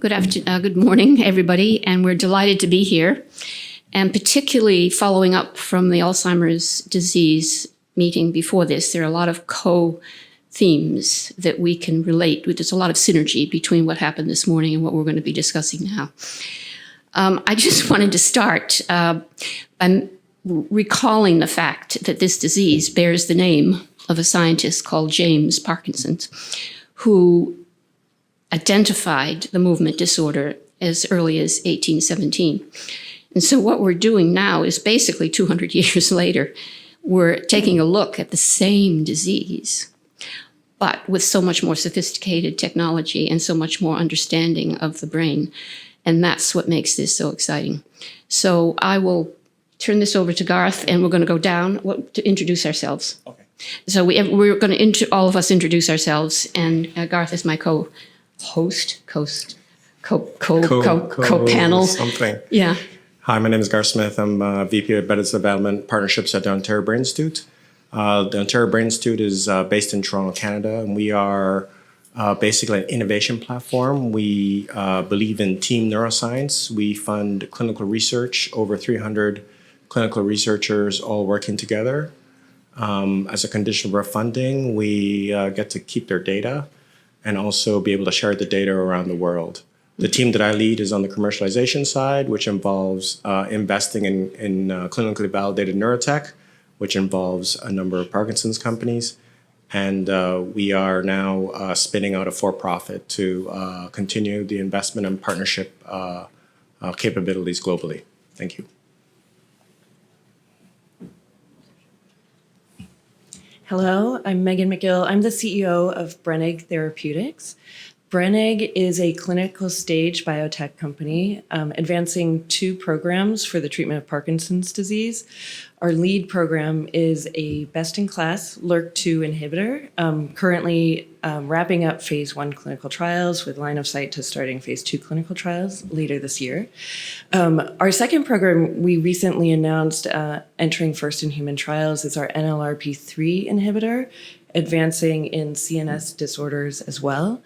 Good morning, everybody, and we're delighted to be here, and particularly following up from the Alzheimer's disease meeting before this. There are a lot of co-themes that we can relate with. There's a lot of synergy between what happened this morning and what we're going to be discussing now. I just wanted to start by recalling the fact that this disease bears the name of a scientist called James Parkinson, who identified the movement disorder as early as 1817. And so what we're doing now is basically 200 years later, we're taking a look at the same disease, but with so much more sophisticated technology and so much more understanding of the brain. And that's what makes this so exciting. So I will turn this over to Garth, and we're going to go down to introduce ourselves. Okay. So we're going to all of us introduce ourselves, and Garth is my co-host, co-panel. Something. Yeah. Hi, my name is Garth Smith. I'm VP of Business Development Partnerships at the Ontario Brain Institute. The Ontario Brain Institute is based in Toronto, Canada, and we are basically an innovation platform. We believe in team neuroscience. We fund clinical research, over 300 clinical researchers all working together. As a condition of our funding, we get to keep their data and also be able to share the data around the world. The team that I lead is on the commercialization side, which involves investing in clinically validated neurotech, which involves a number of Parkinson's companies. And we are now spinning out a for-profit to continue the investment and partnership capabilities globally. Thank you. Hello, I'm McGill. I'm the CEO of Brenig Therapeutics. Brenig is a clinical stage biotech company advancing 2 programs for the treatment of Parkinson's disease. Our lead program is a best-in-class LRRK2 inhibitor, currently wrapping up phase 1 clinical trials with line of sight to starting phase 2 clinical trials later this year. Our second program we recently announced entering first in human trials is our NLRP3 inhibitor, advancing in CNS disorders as well.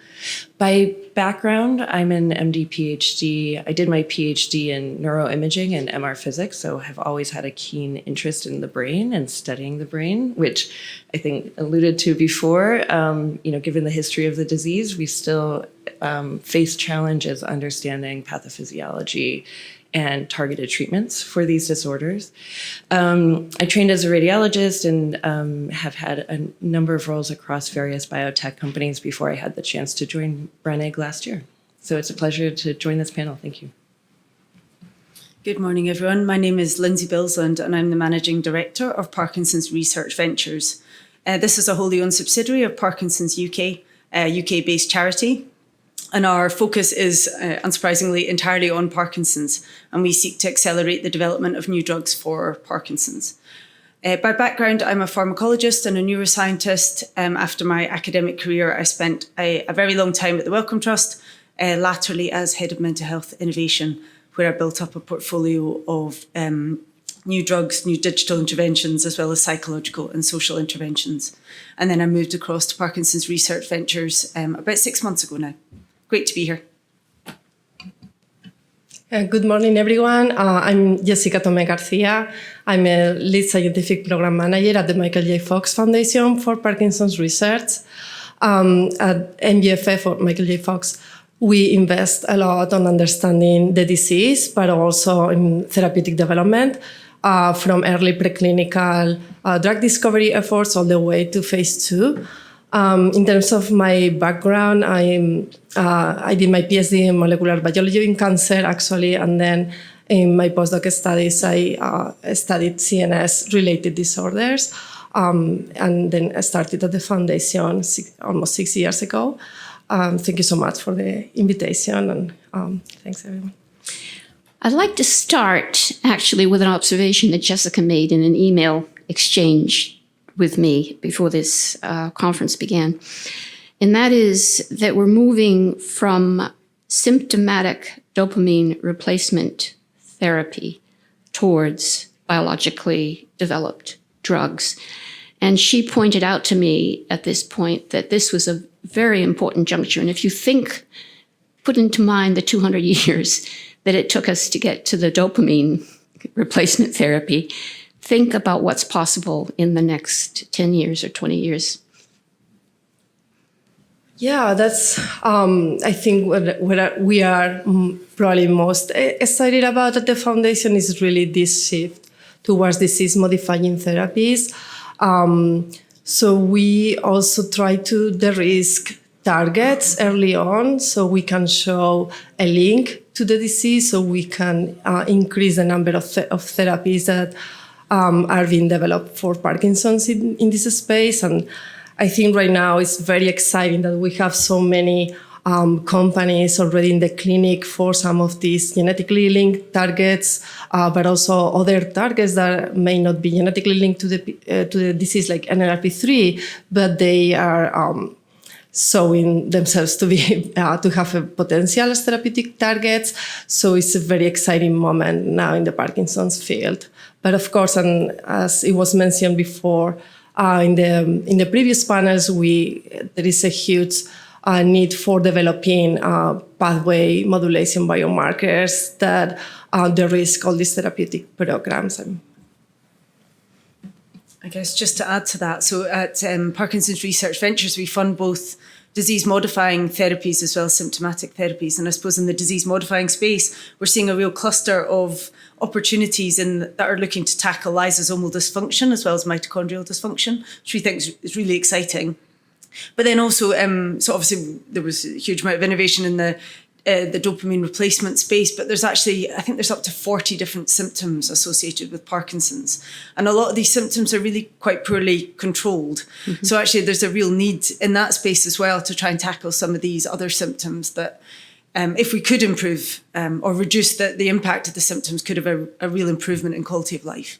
By background, I'm an MD PhD. I did my PhD in neuroimaging and MR physics, so have always had a keen interest in the brain and studying the brain, which I think alluded to before. Given the history of the disease, we still face challenges understanding pathophysiology and targeted treatments for these disorders. I trained as a radiologist and have had a number of roles across various biotech companies before I had the chance to join Brenig last year. So it's a pleasure to join this panel. Thank you. Good morning, everyone. My name is Lynsey Bilsland, and I'm the Managing Director of Parkinson's Research Ventures. This is a wholly owned subsidiary of Parkinson's UK, a UK-based charity. And our focus is, unsurprisingly, entirely on Parkinson's, and we seek to accelerate the development of new drugs for Parkinson's. By background, I'm a pharmacologist and a neuroscientist. After my academic career, I spent a very long time at the Wellcome Trust, laterally as Head of Mental Health Innovation, where I built up a portfolio of new drugs, new digital interventions, as well as psychological and social interventions. And then I moved across to Parkinson's Research Ventures about 6 months ago now. Great to be here. Good morning, everyone. I'm Jessica Tomé-Garcia. I'm a lead scientific program manager at the Michael J. Fox Foundation for Parkinson's Research. At MGFF, or Michael J. Fox, we invest a lot on understanding the disease, but also in therapeutic development, from early preclinical drug discovery efforts all the way to phase 2. In terms of my background, I did my PhD in molecular biology in cancer, actually, and then in my postdoc studies, I studied CNS-related disorders, and then I started at the foundation almost 6 years ago. Thank you so much for the invitation, and thanks, everyone. I'd like to start, actually, with an observation that Jessica made in an email exchange with me before this conference began. And that is that we're moving from symptomatic dopamine replacement therapy towards biologically developed drugs. And she pointed out to me at this point that this was a very important juncture. And if you think put into mind the 200 years that it took us to get to the dopamine replacement therapy, think about what's possible in the next 10 years or 20 years. Yeah, that's, I think, what we are probably most excited about at the foundation is really this shift towards disease-modifying therapies. So we also try to de-risk targets early on so we can show a link to the disease, so we can increase the number of therapies that are being developed for Parkinson's in this space. And I think right now it's very exciting that we have so many companies already in the clinic for some of these genetically linked targets, but also other targets that may not be genetically linked to the disease, like NLRP3, but they are showing themselves to be to have a potential as therapeutic targets. So it's a very exciting moment now in the Parkinson's field. But of course, and as it was mentioned before, in the previous panels, there is a huge need for developing pathway modulation biomarkers that de-risk all these therapeutic programs. I guess just to add to that, so at Parkinson's Research Ventures, we fund both disease-modifying therapies as well as symptomatic therapies. And I suppose in the disease-modifying space, we're seeing a real cluster of opportunities that are looking to tackle lysosomal dysfunction as well as mitochondrial dysfunction, which we think is really exciting. But then also, so obviously there was a huge amount of innovation in the dopamine replacement space, but there's actually, I think there's up to 40 different symptoms associated with Parkinson's. And a lot of these symptoms are really quite poorly controlled. Mm-hmm. So actually there's a real need in that space as well to try and tackle some of these other symptoms that if we could improve or reduce the impact of the symptoms, could have a real improvement in quality of life.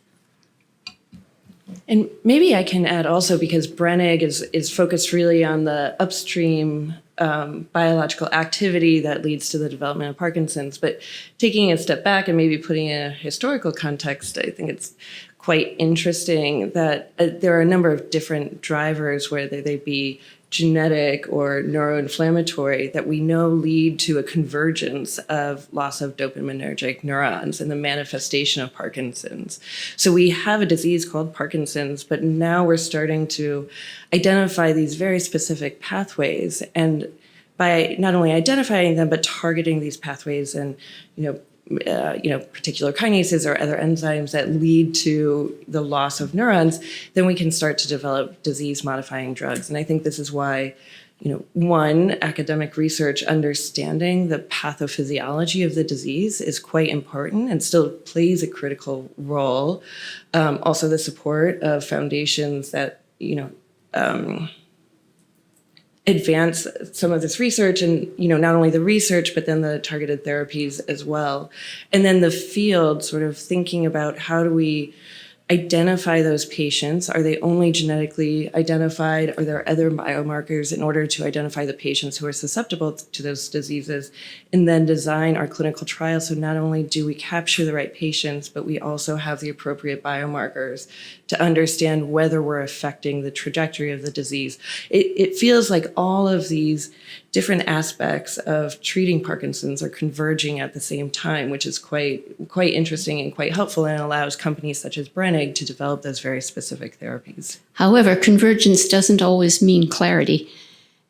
And maybe I can add also, because Brenig is focused really on the upstream biological activity that leads to the development of Parkinson's. But taking a step back and maybe putting in a historical context, I think it's quite interesting that there are a number of different drivers, whether they be genetic or neuroinflammatory, that we know lead to a convergence of loss of dopaminergic neurons and the manifestation of Parkinson's. So we have a disease called Parkinson's, but now we're starting to identify these very specific pathways. And by not only identifying them, but targeting these pathways and, particular kinases or other enzymes that lead to the loss of neurons, then we can start to develop disease-modifying drugs. And I think this is why, one, academic research understanding the pathophysiology of the disease is quite important and still plays a critical role. Also, the support of foundations that, advance some of this research and, not only the research, but then the targeted therapies as well. And then the field sort of thinking about how do we identify those patients? Are they only genetically identified? Are there other biomarkers in order to identify the patients who are susceptible to those diseases? And then design our clinical trials so not only do we capture the right patients, but we also have the appropriate biomarkers to understand whether we're affecting the trajectory of the disease. It feels like all of these different aspects of treating Parkinson's are converging at the same time, which is quite interesting and quite helpful, and allows companies such as Brenig to develop those very specific therapies. However, convergence doesn't always mean clarity.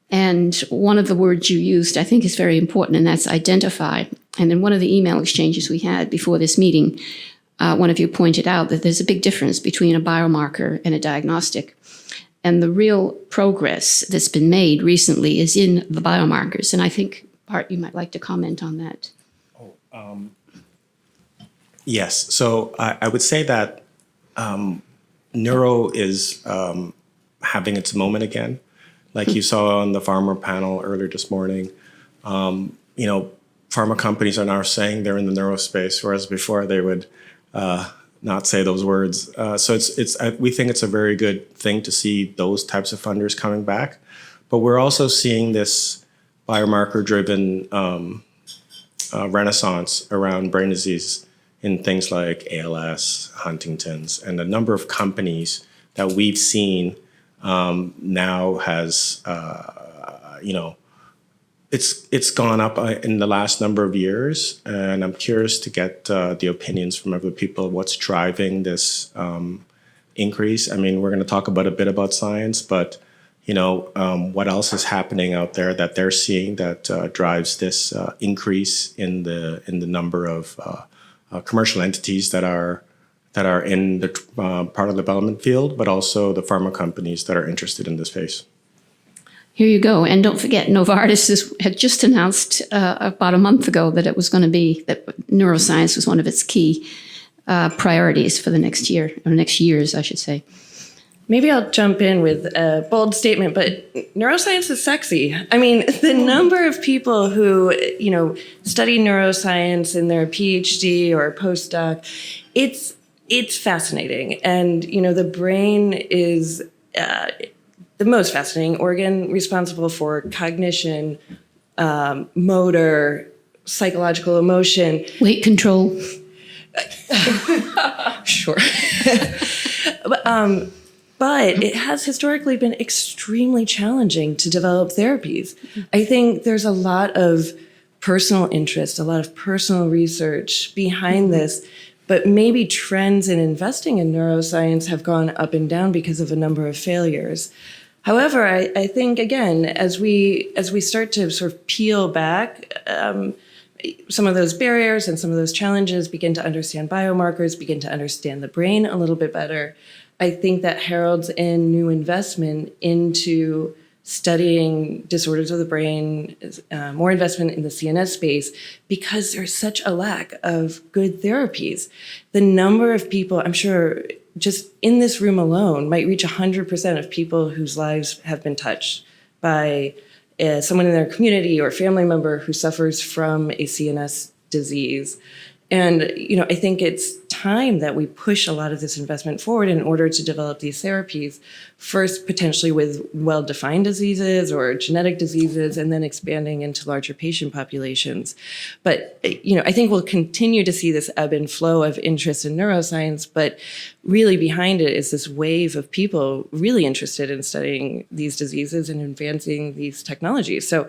And one of the words you used, I think, is very important, and that's identify. And in one of the email exchanges we had before this meeting, one of you pointed out that there's a big difference between a biomarker and a diagnostic. And the real progress that's been made recently is in the biomarkers. And I think, Bart, you might like to comment on that. Yes. So I would say that neuro is having its moment again. Like you saw on the pharma panel earlier this morning, pharma companies are now saying they're in the neuro space, whereas before they would not say those words. So we think it's a very good thing to see those types of funders coming back. But we're also seeing this biomarker-driven renaissance around brain disease in things like ALS, Huntington's, and a number of companies that we've seen now has, it's gone up in the last number of years, and I'm curious to get the opinions from other people. What's driving this increase? I mean, we're going to talk about a bit about science, but what else is happening out there that they're seeing that drives this increase in the number of commercial entities that are in the part of the development field, but also the pharma companies that are interested in this space. Here you go. And don't forget, Novartis had just announced about a month ago that it was going to be, that neuroscience was one of its key priorities for the next year, or next years, I should say. Maybe I'll jump in with a bold statement, but neuroscience is sexy. I mean, the number of people who, study neuroscience in their PhD or postdoc, it's fascinating. And, the brain is the most fascinating organ, responsible for cognition, motor, psychological emotion. Weight control. Sure. But it has historically been extremely challenging to develop therapies. I think there's a lot of personal interest, a lot of personal research behind this, but maybe trends in investing in neuroscience have gone up and down because of a number of failures. However, I think, again, as we start to sort of peel back some of those barriers and some of those challenges, begin to understand biomarkers, begin to understand the brain a little bit better, I think that heralds in new investment into studying disorders of the brain, more investment in the CNS space, because there's such a lack of good therapies. The number of people, I'm sure, just in this room alone, might reach 100% of people whose lives have been touched by someone in their community or family member who suffers from a CNS disease. And, I think it's time that we push a lot of this investment forward in order to develop these therapies, first potentially with well-defined diseases or genetic diseases, and then expanding into larger patient populations. But, I think we'll continue to see this ebb and flow of interest in neuroscience, but really behind it is this wave of people really interested in studying these diseases and advancing these technologies. So,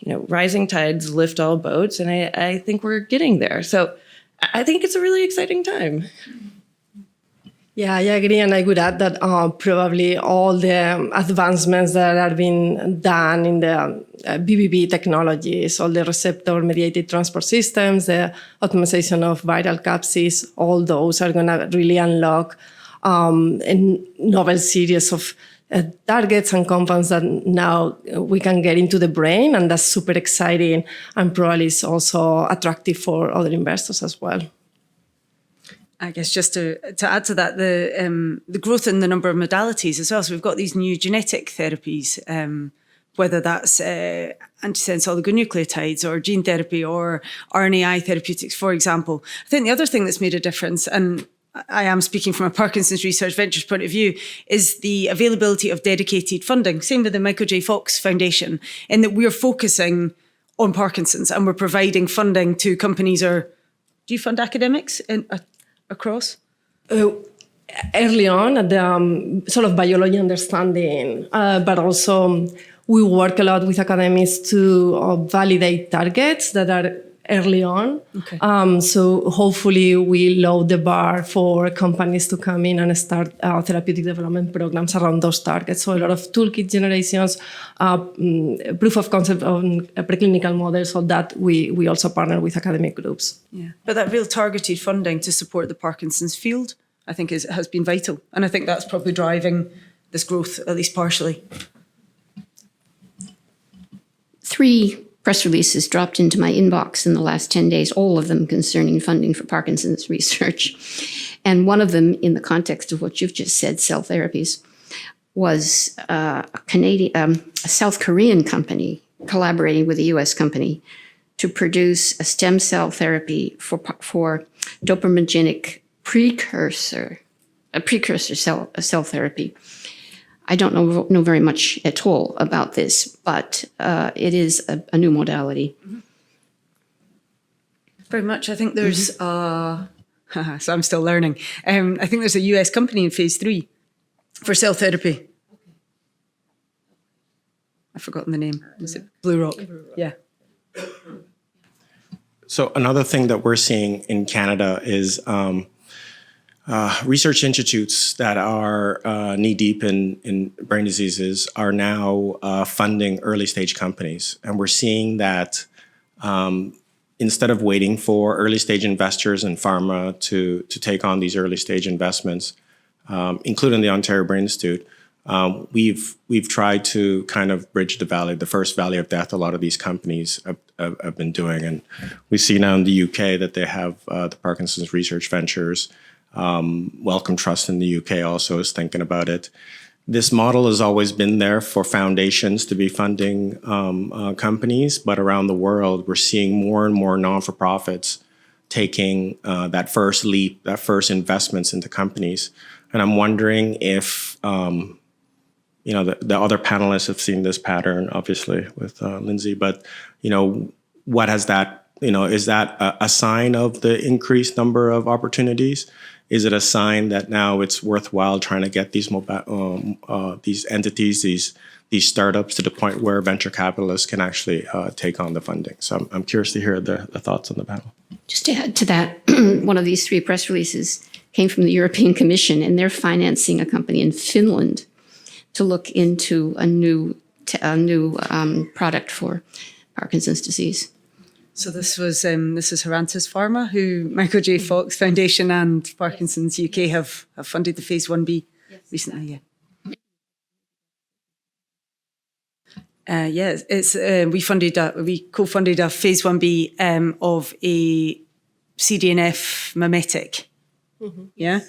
rising tides lift all boats, and I think we're getting there. So I think it's a really exciting time. Yeah, I agree. And I would add that probably all the advancements that are being done in the BBB technologies, all the receptor-mediated transport systems, the optimization of viral capsids, all those are going to really unlock a novel series of targets and compounds that now we can get into the brain, and that's super exciting and probably is also attractive for other investors as well. I guess just to add to that, the growth in the number of modalities as well. So we've got these new genetic therapies, whether that's antisense oligonucleotides or gene therapy or RNAi therapeutics, for example. I think the other thing that's made a difference, and I am speaking from a Parkinson's Research Ventures point of view, is the availability of dedicated funding. Same with the Michael J. Fox Foundation, in that we're focusing on Parkinson's and we're providing funding to companies. Or do you fund academics across? Early on at the sort of biology understanding, but also we work a lot with academics to validate targets that are early on. Okay. So hopefully we lower the bar for companies to come in and start therapeutic development programs around those targets. So a lot of toolkit generations, proof of concept on preclinical models, so that we also partner with academic groups. Yeah, but that real targeted funding to support the Parkinson's field, I think has been vital. And I think that's probably driving this growth, at least partially. 3 press releases dropped into my inbox in the last 10 days, all of them concerning funding for Parkinson's research. And one of them, in the context of what you've just said, cell therapies, was a South Korean company collaborating with a US company to produce a stem cell therapy for dopaminergic precursor cell therapy. I don't know very much at all about this, but it is a new modality. Mm-hmm. Very much. I think there's so I'm still learning. I think there's a US company in phase 3 for cell therapy. I've forgotten the name. Was it Blue Rock? Yeah. So another thing that we're seeing in Canada is research institutes that are knee-deep in brain diseases are now funding early-stage companies. And we're seeing that instead of waiting for early-stage investors and pharma to take on these early-stage investments, including the Ontario Brain Institute, we've tried to kind of bridge the first valley of death a lot of these companies have been doing. And we see now in the UK that they have the Parkinson's Research Ventures. Wellcome Trust in the UK also is thinking about it. This model has always been there for foundations to be funding companies, but around the world, we're seeing more and more non-for-profits taking that first leap, that first investments into companies. And I'm wondering if, the other panelists have seen this pattern, obviously, with Lynsey, but, what has that, is that a sign of the increased number of opportunities? Is it a sign that now it's worthwhile trying to get these entities, these startups to the point where venture capitalists can actually take on the funding? So I'm curious to hear the thoughts on the panel. Just to add to that, one of these 3 press releases came from the European Commission, and they're financing a company in Finland to look into a new product for Parkinson's disease. So this is Herantis Pharma, who Michael J. Fox Foundation and Parkinson's UK have funded the phase 1B recently. Yeah. We co-funded a phase 1B of a CDNF mimetic. Mm-hmm. Yeah.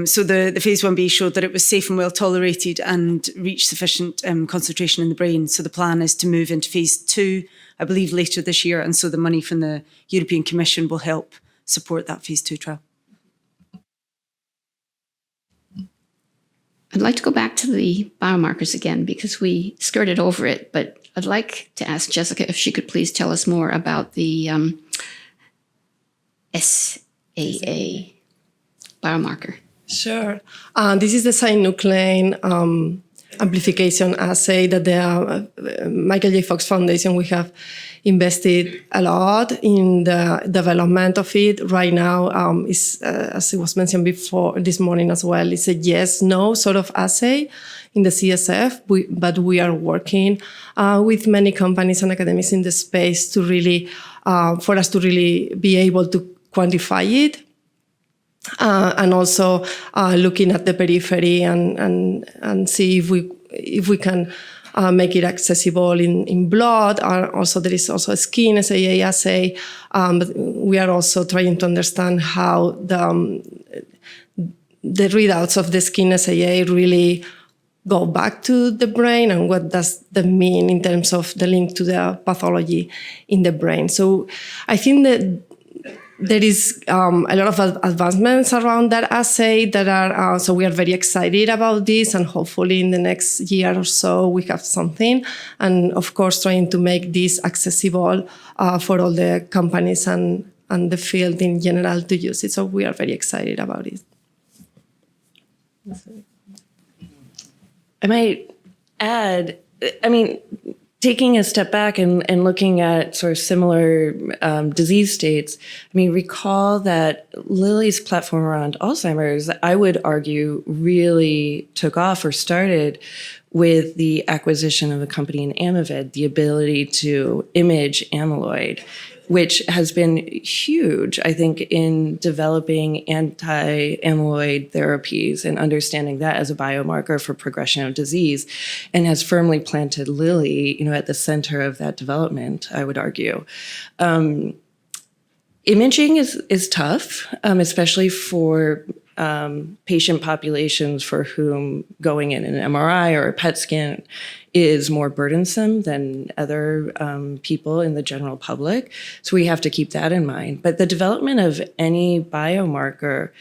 So the phase 1B showed that it was safe and well tolerated and reached sufficient concentration in the brain. So the plan is to move into phase 2, I believe, later this year. And so the money from the European Commission will help support that phase 2 trial. I'd like to go back to the biomarkers again because we skirted over it, but I'd like to ask Jessica if she could please tell us more about the SAA biomarker. Sure. This is the synuclein amplification assay that the Michael J. Fox Foundation, we have invested a lot in the development of it. Right now, as it was mentioned before this morning as well, it's a yes-no sort of assay in the CSF, but we are working with many companies and academics in the space to really, for us to really be able to quantify it. And also looking at the periphery and see if we can make it accessible in blood. Also, there is also a skin SAA assay. But we are also trying to understand how the readouts of the skin SAA really go back to the brain and what does that mean in terms of the link to the pathology in the brain. So I think that there is a lot of advancements around that assay that are, so we are very excited about this, and hopefully in the next year or so we have something. And of course, trying to make this accessible for all the companies and the field in general to use it. So we are very excited about it. I might add, taking a step back and looking at sort of similar disease states, recall that Lilly's platform around Alzheimer's, I would argue, really took off or started with the acquisition of a company in Amyvid, the ability to image amyloid, which has been huge, I think, in developing anti-amyloid therapies and understanding that as a biomarker for progression of disease, and has firmly planted Lilly, at the center of that development, I would argue. Imaging is tough, especially for patient populations for whom going in an MRI or a PET scan is more burdensome than other people in the general public. So we have to keep that in mind. But the development of any biomarker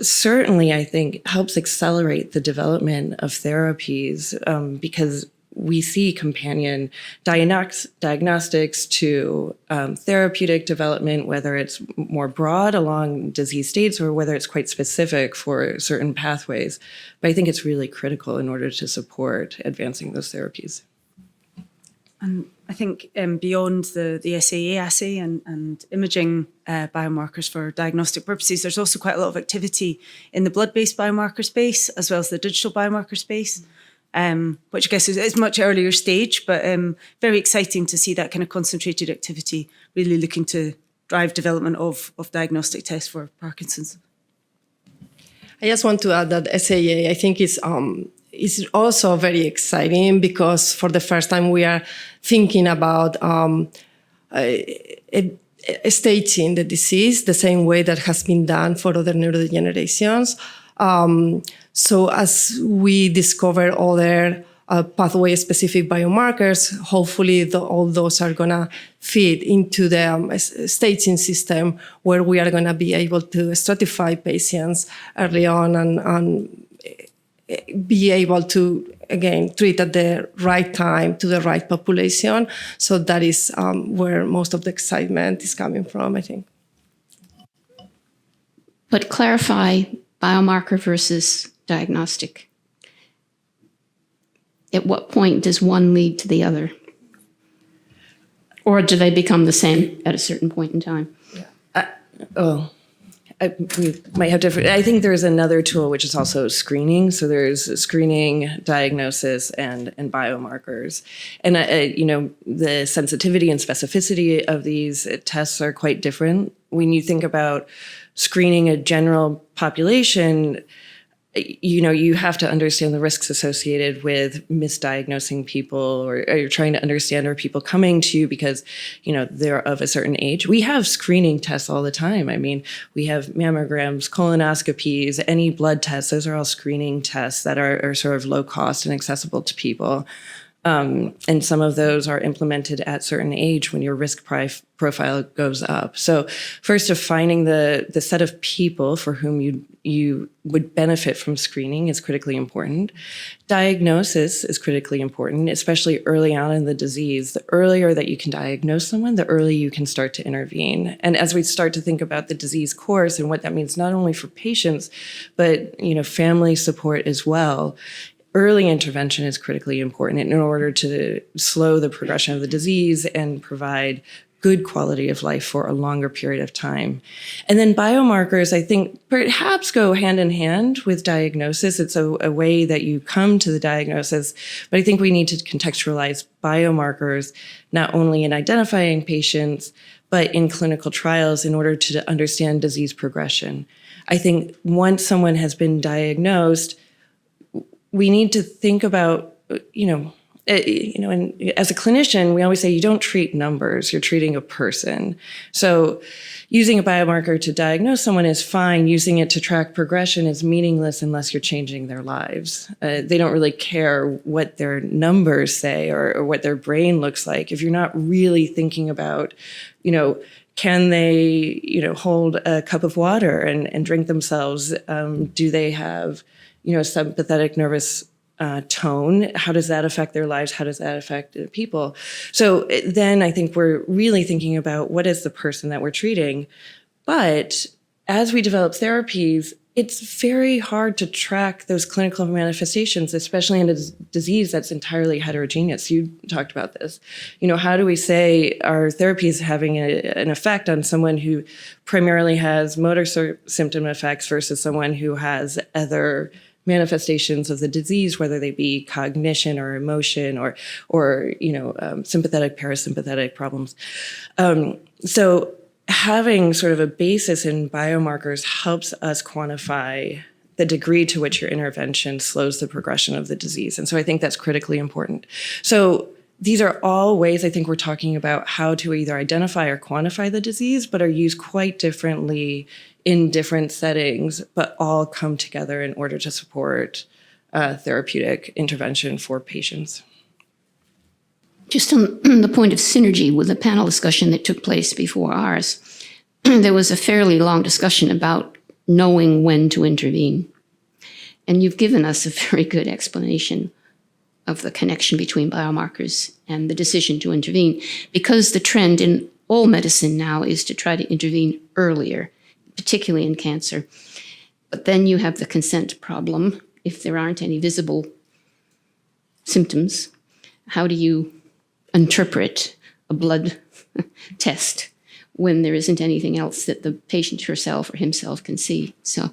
certainly, I think, helps accelerate the development of therapies because we see companion diagnostics to therapeutic development, whether it's more broad along disease states or whether it's quite specific for certain pathways. But I think it's really critical in order to support advancing those therapies. And I think beyond the SAA assay and imaging biomarkers for diagnostic purposes, there's also quite a lot of activity in the blood-based biomarker space as well as the digital biomarker space, which I guess is much earlier stage, but very exciting to see that kind of concentrated activity really looking to drive development of diagnostic tests for Parkinson's. I just want to add that SAA, I think, is also very exciting because for the first time we are thinking about staging the disease the same way that has been done for other neurodegenerations. So as we discover other pathway-specific biomarkers, hopefully all those are going to fit into the staging system where we are going to be able to stratify patients early on and be able to, again, treat at the right time to the right population. So that is where most of the excitement is coming from, I think. But clarify biomarker versus diagnostic. At what point does one lead to the other? Or do they become the same at a certain point in time? We might have different. I think there's another tool which is also screening. So there's screening, diagnosis, and biomarkers, and the sensitivity and specificity of these tests are quite different. When you think about screening a general population, you have to understand the risks associated with misdiagnosing people, or you're trying to understand, are people coming to you because, they're of a certain age? We have screening tests all the time. I mean, we have mammograms, colonoscopies, any blood tests. Those are all screening tests that are sort of low cost and accessible to people. And some of those are implemented at certain age when your risk profile goes up. So first, defining the set of people for whom you would benefit from screening is critically important. Diagnosis is critically important, especially early on in the disease. The earlier that you can diagnose someone, the earlier you can start to intervene. And as we start to think about the disease course and what that means not only for patients, but family support as well, early intervention is critically important in order to slow the progression of the disease and provide good quality of life for a longer period of time. And then biomarkers, I think, perhaps go hand in hand with diagnosis. It's a way that you come to the diagnosis, but I think we need to contextualize biomarkers not only in identifying patients, but in clinical trials in order to understand disease progression. I think once someone has been diagnosed, we need to think about, and as a clinician, we always say you don't treat numbers, you're treating a person. So using a biomarker to diagnose someone is fine. Using it to track progression is meaningless unless you're changing their lives. They don't really care what their numbers say or what their brain looks like if you're not really thinking about, can they, hold a cup of water and drink themselves? Do they have sympathetic nervous tone? How does that affect their lives? How does that affect people? So then I think we're really thinking about what is the person that we're treating. But as we develop therapies, it's very hard to track those clinical manifestations, especially in a disease that's entirely heterogeneous. You talked about this. How do we say our therapy is having an effect on someone who primarily has motor symptom effects versus someone who has other manifestations of the disease, whether they be cognition or emotion or sympathetic, parasympathetic problems. So having sort of a basis in biomarkers helps us quantify the degree to which your intervention slows the progression of the disease. And so I think that's critically important. So these are all ways I think we're talking about how to either identify or quantify the disease, but are used quite differently in different settings, but all come together in order to support therapeutic intervention for patients. Just on the point of synergy with the panel discussion that took place before ours, there was a fairly long discussion about knowing when to intervene. And you've given us a very good explanation of the connection between biomarkers and the decision to intervene, because the trend in all medicine now is to try to intervene earlier, particularly in cancer. But then you have the consent problem. If there aren't any visible symptoms, how do you interpret a blood test when there isn't anything else that the patient herself or himself can see. So,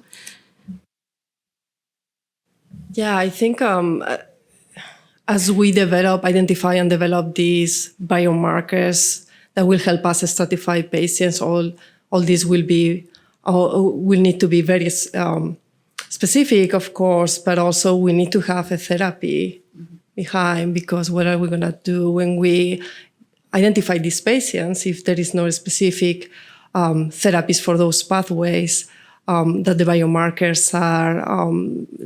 yeah, I think as we identify and develop these biomarkers that will help us stratify patients, all this will need to be very specific, of course, but also we need to have a therapy behind, because what are we going to do when we identify these patients if there is no specific therapies for those pathways that the biomarkers are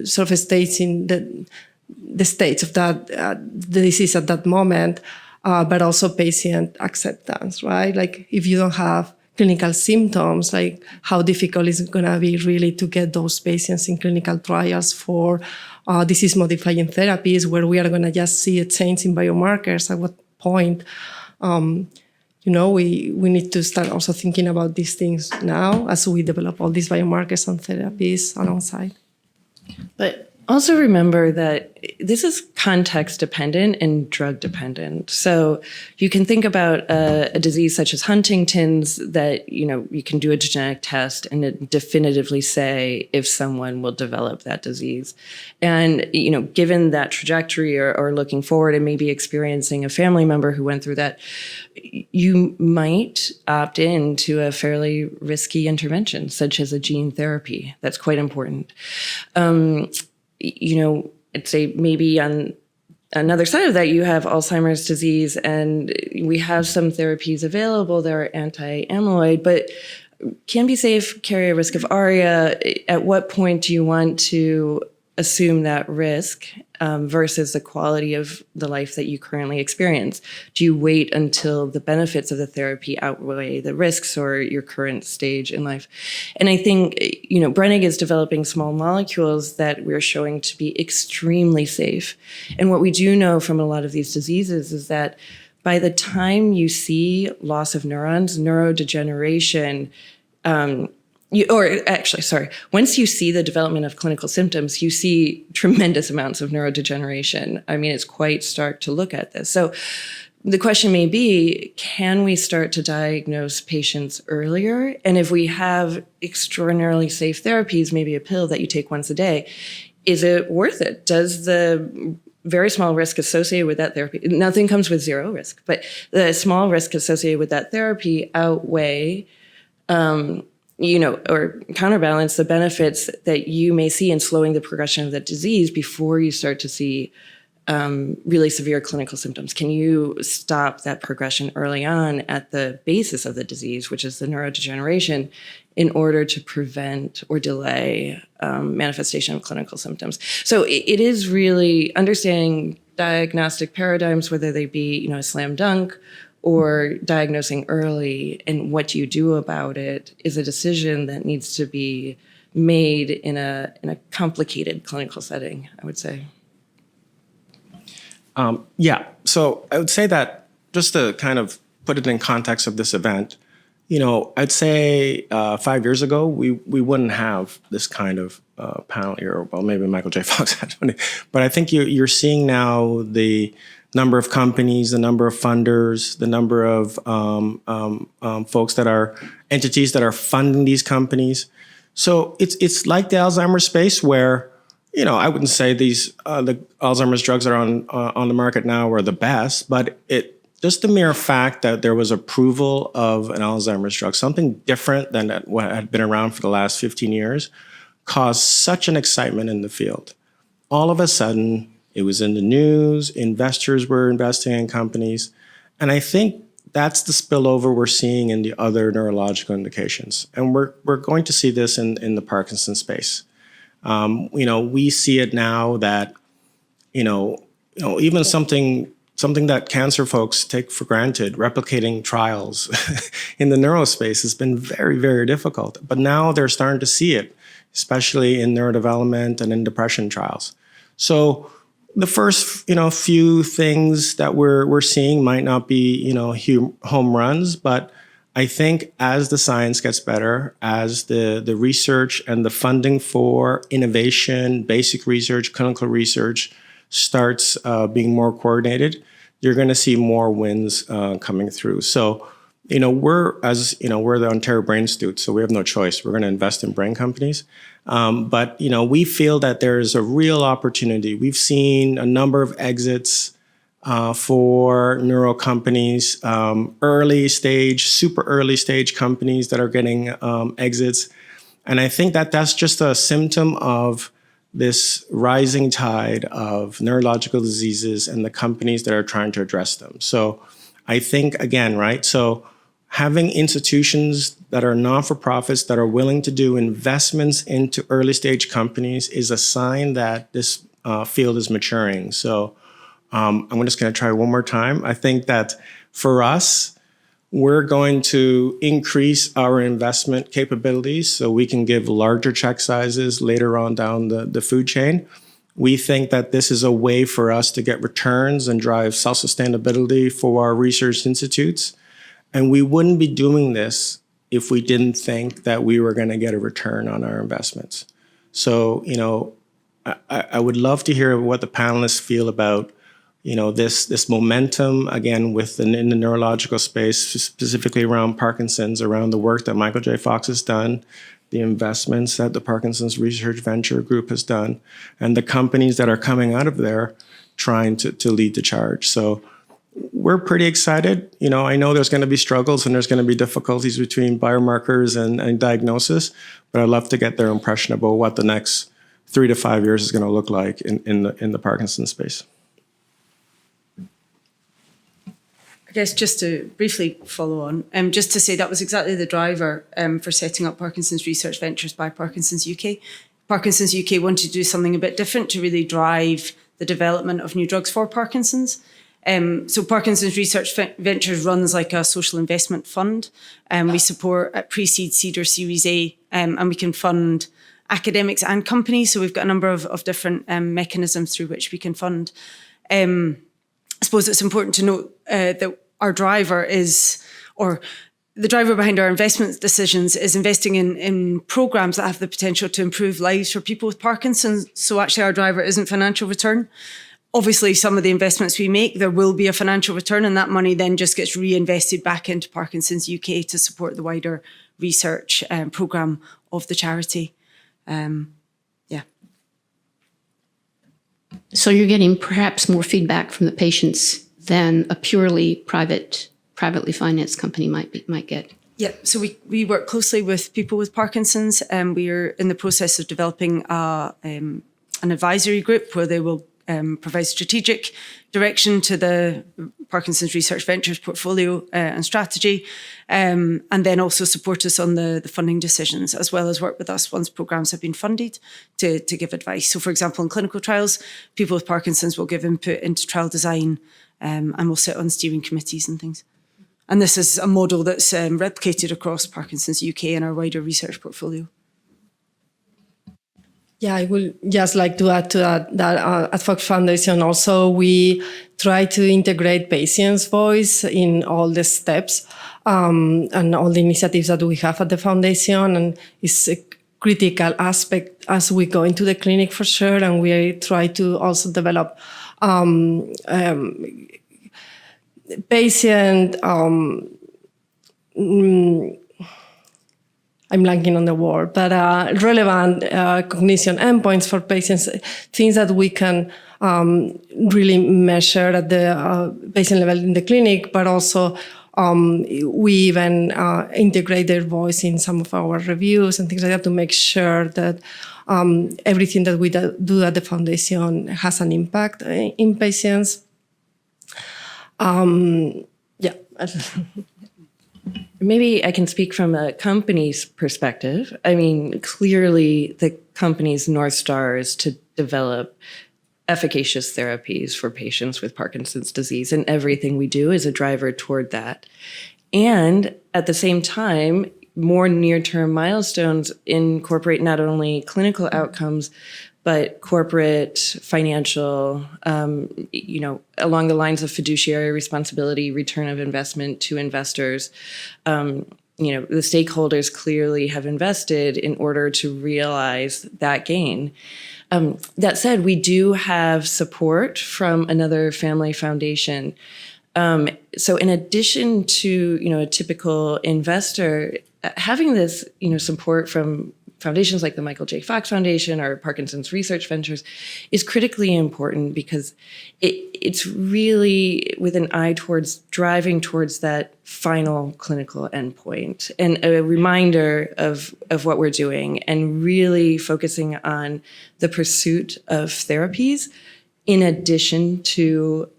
sort of staging the stage of that the disease at that moment, but also patient acceptance, right? Like if you don't have clinical symptoms, like how difficult is it going to be really to get those patients in clinical trials for disease-modifying therapies where we are going to just see a change in biomarkers. At what point, we need to start also thinking about these things now as we develop all these biomarkers and therapies alongside. But also remember that this is context dependent and drug dependent. So you can think about a disease such as Huntington's that, you can do a genetic test and it definitively say if someone will develop that disease. And, given that trajectory or looking forward and maybe experiencing a family member who went through that, you might opt in to a fairly risky intervention, such as a gene therapy. That's quite important. I'd say maybe on another side of that, you have Alzheimer's disease, and we have some therapies available that are anti-amyloid, but can be safe, carry a risk of ARIA. At what point do you want to assume that risk versus the quality of the life that you currently experience? Do you wait until the benefits of the therapy outweigh the risks or your current stage in life? And I think, Brenig is developing small molecules that we're showing to be extremely safe. And what we do know from a lot of these diseases is that by the time you see loss of neurons, neurodegeneration, once you see the development of clinical symptoms, you see tremendous amounts of neurodegeneration. I mean, it's quite stark to look at this. So the question may be, can we start to diagnose patients earlier? And if we have extraordinarily safe therapies, maybe a pill that you take once a day, is it worth it? Does the very small risk associated with that therapy, nothing comes with zero risk, but the small risk associated with that therapy outweigh or counterbalance the benefits that you may see in slowing the progression of the disease before you start to see really severe clinical symptoms? Can you stop that progression early on at the basis of the disease, which is the neurodegeneration, in order to prevent or delay manifestation of clinical symptoms? So it is really understanding diagnostic paradigms, whether they be, a slam dunk or diagnosing early, and what do you do about it is a decision that needs to be made in a complicated clinical setting, I would say. So I would say that just to kind of put it in context of this event, I'd say 5 years ago, we wouldn't have this kind of panel here. Well, maybe Michael J. Fox had one, but I think you're seeing now the number of companies, the number of funders, the number of folks that are entities that are funding these companies. So it's like the Alzheimer's space where, I wouldn't say the Alzheimer's drugs that are on the market now are the best, but just the mere fact that there was approval of an Alzheimer's drug, something different than what had been around for the last 15 years, caused such an excitement in the field. All of a sudden, it was in the news, investors were investing in companies, and I think that's the spillover we're seeing in the other neurological indications. And we're going to see this in the Parkinson space. We see it now that, even something that cancer folks take for granted, replicating trials in the neuro space has been very, very difficult. But now they're starting to see it, especially in neurodevelopment and in depression trials. So the first, few things that we're seeing might not be, home runs, but I think as the science gets better, as the research and the funding for innovation, basic research, clinical research starts being more coordinated, you're going to see more wins coming through. So, we're the Ontario Brain Institute, so we have no choice. We're going to invest in brain companies. But we feel that there's a real opportunity. We've seen a number of exits for neuro companies, early stage, super early stage companies that are getting exits. And I think that that's just a symptom of this rising tide of neurological diseases and the companies that are trying to address them. So I think, again, right, so having institutions that are non-for-profits that are willing to do investments into early stage companies is a sign that this field is maturing. So I'm just going to try one more time. I think that for us, we're going to increase our investment capabilities so we can give larger check sizes later on down the food chain. We think that this is a way for us to get returns and drive self-sustainability for our research institutes. And we wouldn't be doing this if we didn't think that we were going to get a return on our investments. So, I would love to hear what the panelists feel about this momentum, again, in the neurological space, specifically around Parkinson's, around the work that Michael J. Fox has done, the investments that the Parkinson's Research Venture Group has done, and the companies that are coming out of there trying to lead the charge. So we're pretty excited. I know there's going to be struggles and there's going to be difficulties between biomarkers and diagnosis, but I'd love to get their impression about what the next 3 to 5 years is going to look like in the Parkinson's space. I guess just to briefly follow on, just to say that was exactly the driver for setting up Parkinson's Research Ventures by Parkinson's UK. Parkinson's UK wanted to do something a bit different to really drive the development of new drugs for Parkinson's. So Parkinson's Research Ventures runs like a social investment fund. We support at pre-seed, seed or Series A, and we can fund academics and companies. So we've got a number of different mechanisms through which we can fund. I suppose it's important to note that our driver the driver behind our investment decisions is investing in programs that have the potential to improve lives for people with Parkinson's. So actually our driver isn't financial return. Obviously, some of the investments we make, there will be a financial return, and that money then just gets reinvested back into Parkinson's UK to support the wider research programme of the charity. So you're getting perhaps more feedback from the patients than a purely privately financed company might get. Yeah, so we work closely with people with Parkinson's, and we are in the process of developing an advisory group where they will provide strategic direction to the Parkinson's Research Ventures portfolio and strategy, and then also support us on the funding decisions, as well as work with us once programs have been funded to give advice. So, for example, in clinical trials, people with Parkinson's will give input into trial design and will sit on steering committees and things. And this is a model that's replicated across Parkinson's UK and our wider research portfolio. Yeah, I would just like to add to that at Fox Foundation also we try to integrate patients' voice in all the steps and all the initiatives that we have at the foundation, and it's a critical aspect as we go into the clinic for sure, and we try to also develop patient I'm blanking on the word, but relevant cognition endpoints for patients, things that we can really measure at the patient level in the clinic, but also we even integrate their voice in some of our reviews and things like that to make sure that everything that we do at the foundation has an impact in patients. Maybe I can speak from a company's perspective. I mean, clearly the company's North Star is to develop efficacious therapies for patients with Parkinson's disease, and everything we do is a driver toward that. And at the same time, more near-term milestones incorporate not only clinical outcomes, but corporate, financial, along the lines of fiduciary responsibility, return of investment to investors, the stakeholders clearly have invested in order to realize that gain. That said, we do have support from another family foundation. So in addition to, a typical investor, having this, support from foundations like the Michael J. Fox Foundation or Parkinson's Research Ventures is critically important because it's really with an eye towards driving towards that final clinical endpoint and a reminder of what we're doing and really focusing on the pursuit of therapies in addition to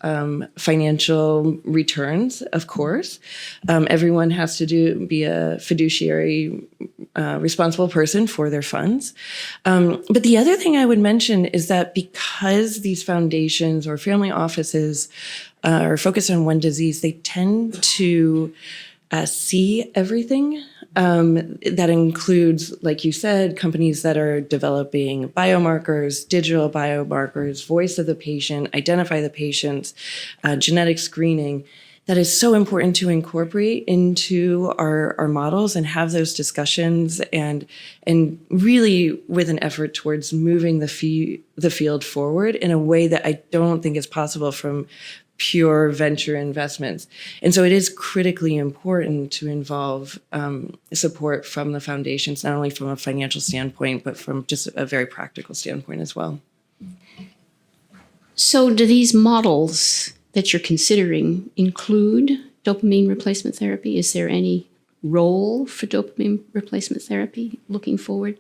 financial returns, of course. Everyone has to be a fiduciary, responsible person for their funds. But the other thing I would mention is that because these foundations or family offices are focused on one disease, they tend to see everything. That includes, like you said, companies that are developing biomarkers, digital biomarkers, voice of the patient, identify the patients, genetic screening. That is so important to incorporate into our models and have those discussions and really with an effort towards moving the field forward in a way that I don't think is possible from pure venture investments. And so it is critically important to involve support from the foundations, not only from a financial standpoint, but from just a very practical standpoint as well. So do these models that you're considering include dopamine replacement therapy? Is there any role for dopamine replacement therapy looking forward?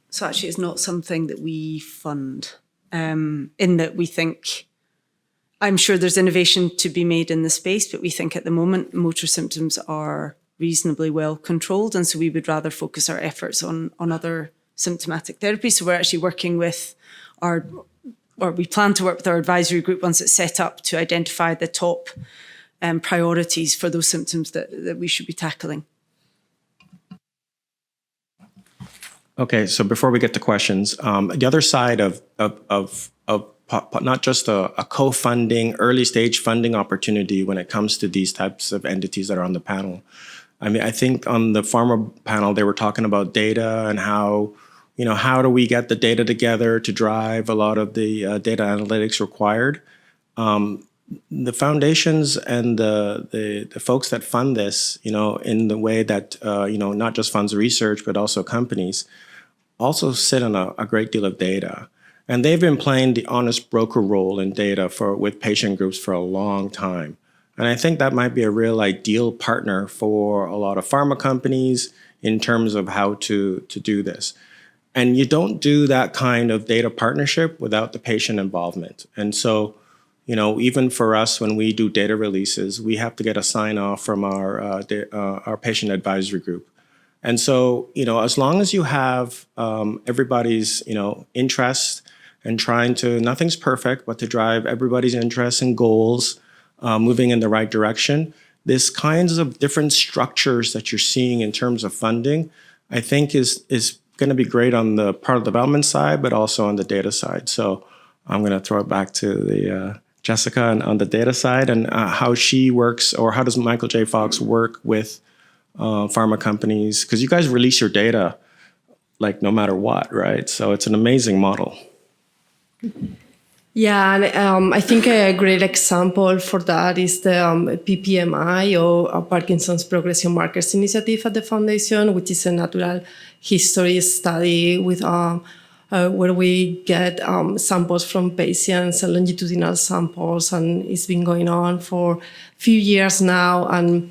So actually it's not something that we fund. In that we think, I'm sure there's innovation to be made in the space, but we think at the moment motor symptoms are reasonably well controlled. And so we would rather focus our efforts on other symptomatic therapies. So we're actually working with we plan to work with our advisory group once it's set up to identify the top priorities for those symptoms that we should be tackling. Okay, so before we get to questions, the other side of not just a co-funding, early stage funding opportunity when it comes to these types of entities that are on the panel. I mean, I think on the pharma panel, they were talking about data and how do we get the data together to drive a lot of the data analytics required. The foundations and the folks that fund this, in the way that, not just funds research, but also companies, also sit on a great deal of data. And they've been playing the honest broker role in data with patient groups for a long time. And I think that might be a real ideal partner for a lot of pharma companies in terms of how to do this. And you don't do that kind of data partnership without the patient involvement. And so, even for us, when we do data releases, we have to get a sign off from our patient advisory group. And so, as long as you have everybody's, interest and nothing's perfect, but to drive everybody's interests and goals moving in the right direction, this kinds of different structures that you're seeing in terms of funding, I think is going to be great on the product development side, but also on the data side. So I'm going to throw it back to the Jessica on the data side and how she works, or how does Michael J. Fox work with pharma companies? Because you guys release your data like no matter what, right? So it's an amazing model. Yeah, and I think a great example for that is the PPMI, or Parkinson's Progression Markers Initiative at the Foundation, which is a natural history study with where we get samples from patients, longitudinal samples, and it's been going on for a few years now. And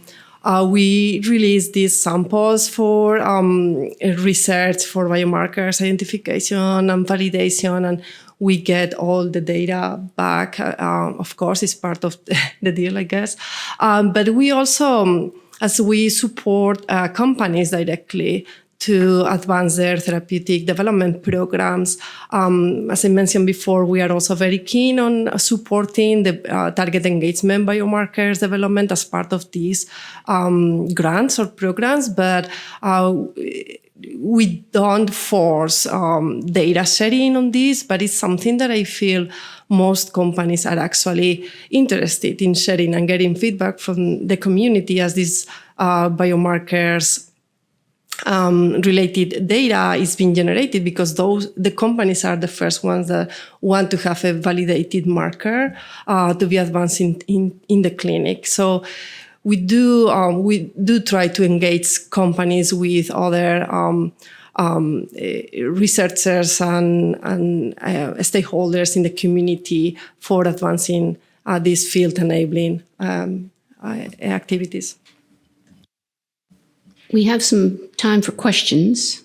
we release these samples for research, for biomarkers identification and validation, and we get all the data back. Of course, it's part of the deal, I guess. But we also, as we support companies directly to advance their therapeutic development programs, as I mentioned before, we are also very keen on supporting the target engagement biomarkers development as part of these grants or programs. But we don't force data sharing on this, but it's something that I feel most companies are actually interested in sharing and getting feedback from the community as these biomarkers related data is being generated, because the companies are the first ones that want to have a validated marker to be advancing in the clinic. So we do try to engage companies with other researchers and stakeholders in the community for advancing these field enabling activities. We have some time for questions,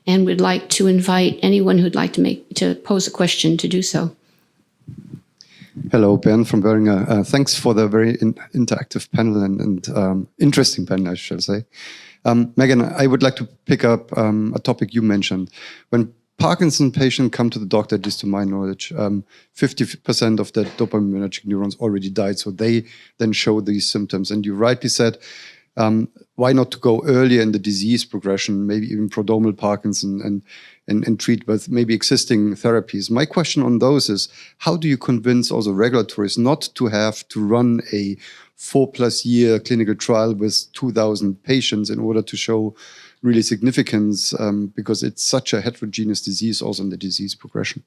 and we'd like to invite anyone who'd like to pose a question to do so. Hello, Bernd from Böhringer. Thanks for the very interactive panel and interesting panel, I shall say. Megan, I would like to pick up a topic you mentioned. When Parkinson patients come to the doctor, at least to my knowledge, 50% of the dopaminergic neurons already died, so they then show these symptoms. And you rightly said, why not to go earlier in the disease progression, maybe even prodromal Parkinson, and treat with maybe existing therapies? My question on those is, how do you convince also regulators not to have to run a 4+ year clinical trial with 2,000 patients in order to show really significance, because it's such a heterogeneous disease also in the disease progression?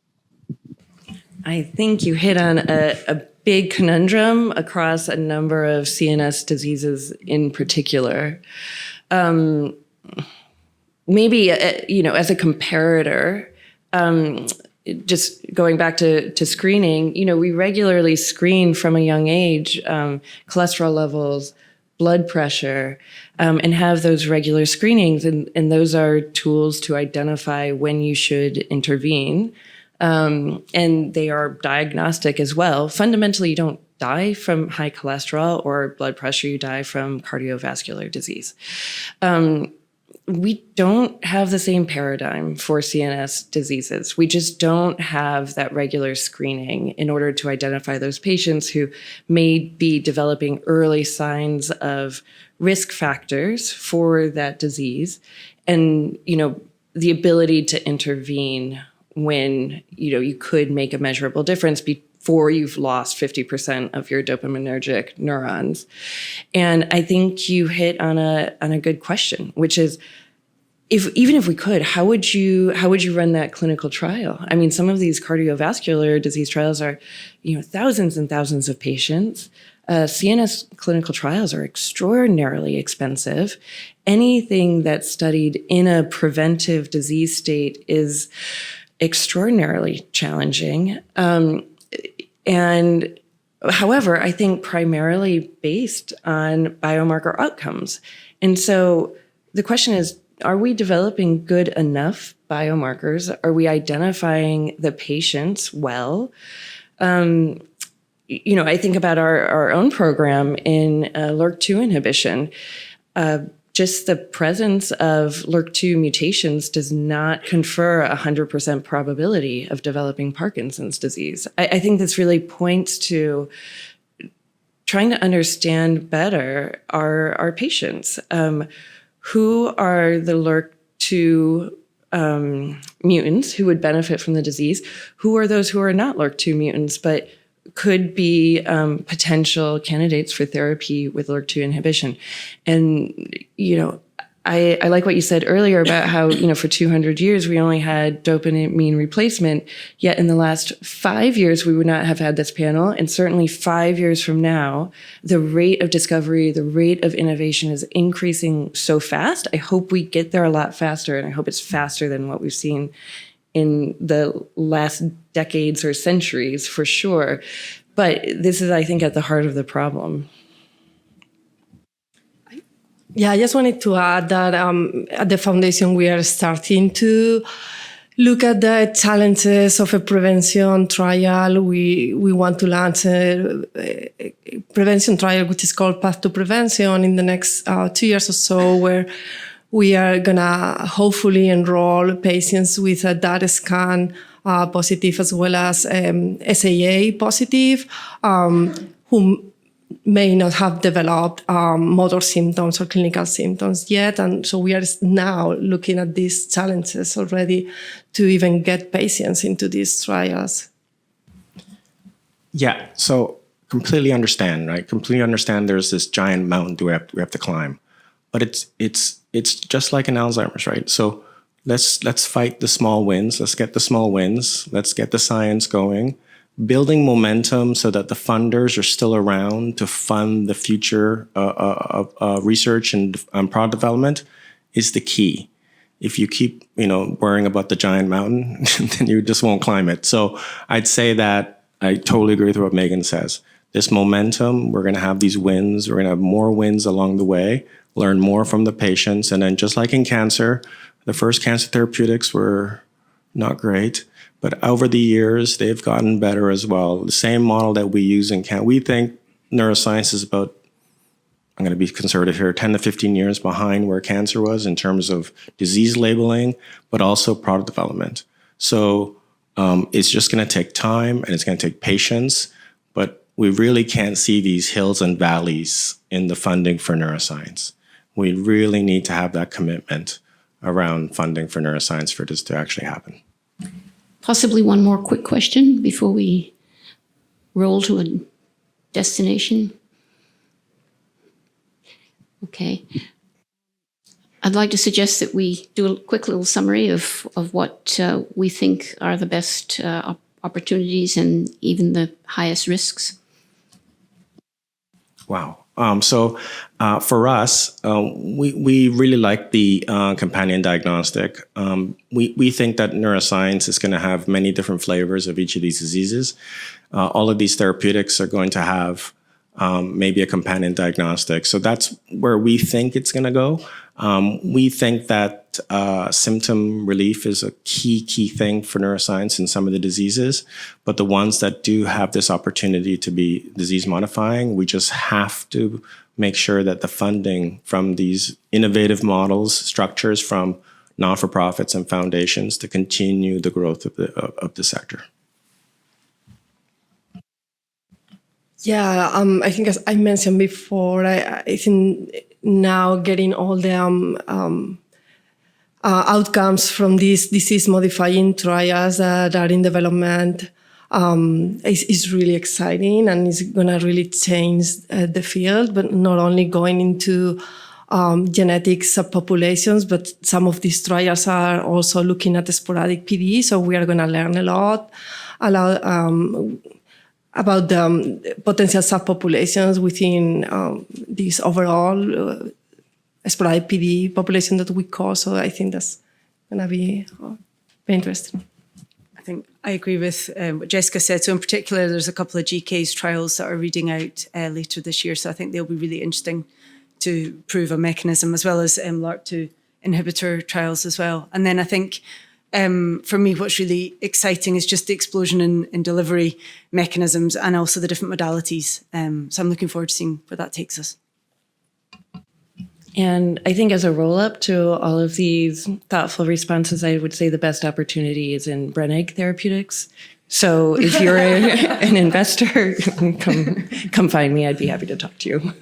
I think you hit on a big conundrum across a number of CNS diseases in particular. Maybe, as a comparator, just going back to screening, we regularly screen from a young age, cholesterol levels, blood pressure, and have those regular screenings. And those are tools to identify when you should intervene. And they are diagnostic as well. Fundamentally, you don't die from high cholesterol or blood pressure, you die from cardiovascular disease. We don't have the same paradigm for CNS diseases. We just don't have that regular screening in order to identify those patients who may be developing early signs of risk factors for that disease, and, the ability to intervene when, you could make a measurable difference before you've lost 50% of your dopaminergic neurons. And I think you hit on a good question, which is, even if we could, how would you run that clinical trial? I mean, some of these cardiovascular disease trials are, thousands and thousands of patients. CNS clinical trials are extraordinarily expensive. Anything that's studied in a preventive disease state is extraordinarily challenging. And however, I think primarily based on biomarker outcomes. And so the question is, are we developing good enough biomarkers? Are we identifying the patients well? I think about our own program in LRRK2 inhibition. Just the presence of LRRK2 mutations does not confer 100% probability of developing Parkinson's disease. I think this really points to trying to understand better our patients. Who are the LRRK2 mutants who would benefit from the disease? Who are those who are not LRRK2 mutants but could be potential candidates for therapy with LRRK2 inhibition? And, I like what you said earlier about how, for 200 years, we only had dopamine replacement, yet in the last 5 years, we would not have had this panel. And certainly 5 years from now, the rate of discovery, the rate of innovation is increasing so fast. I hope we get there a lot faster, and I hope it's faster than what we've seen in the last decades or centuries, for sure. But this is, I think, at the heart of the problem. Yeah, I just wanted to add that at the foundation, we are starting to look at the challenges of a prevention trial. We want to launch a prevention trial, which is called Path to Prevention, in the next 2 years or so, where we are going to hopefully enroll patients with a DAT scan positive as well as SAA positive, who may not have developed motor symptoms or clinical symptoms yet. And so we are now looking at these challenges already to even get patients into these trials. Yeah, so completely understand, right? Completely understand there's this giant mountain we have to climb. But it's just like in Alzheimer's, right? So let's fight the small wins. Let's get the small wins. Let's get the science going. Building momentum so that the funders are still around to fund the future research and product development is the key. If you keep, worrying about the giant mountain, then you just won't climb it. So I'd say that I totally agree with what Megan says. This momentum, we're going to have these wins. We're going to have more wins along the way, learn more from the patients. And then just like in cancer, the first cancer therapeutics were not great. But over the years, they've gotten better as well. The same model that we use in cancer. We think neuroscience is about, I'm going to be conservative here, 10 to 15 years behind where cancer was in terms of disease labeling, but also product development. So it's just going to take time and it's going to take patience. But we really can't see these hills and valleys in the funding for neuroscience. We really need to have that commitment around funding for neuroscience for this to actually happen. Possibly one more quick question before we roll to a destination. Okay. I'd like to suggest that we do a quick little summary of what we think are the best opportunities and even the highest risks. Wow. So for us, we really like the companion diagnostic. We think that neuroscience is going to have many different flavors of each of these diseases. All of these therapeutics are going to have maybe a companion diagnostic. So that's where we think it's going to go. We think that symptom relief is a key thing for neuroscience in some of the diseases, but the ones that do have this opportunity to be disease modifying, we just have to make sure that the funding from these innovative models, structures from non-for-profits and foundations to continue the growth of the sector. Yeah, I think as I mentioned before, I think now getting all the outcomes from these disease-modifying trials that are in development is really exciting and is going to really change the field, but not only going into genetic subpopulations, but some of these trials are also looking at the sporadic PD, so we are going to learn a lot about the potential subpopulations within this overall sporadic PD population that we call. So I think that's going to be very interesting. I think I agree with what Jessica said. So in particular, there's a couple of GCase trials that are reading out later this year. So I think they'll be really interesting to prove a mechanism, as well as LRRK2 inhibitor trials as well. And then I think for me, what's really exciting is just the explosion in delivery mechanisms and also the different modalities. So I'm looking forward to seeing where that takes us. And I think as a roll-up to all of these thoughtful responses, I would say the best opportunity is in Brenig Therapeutics. So if you're an investor, come find me. I'd be happy to talk to you.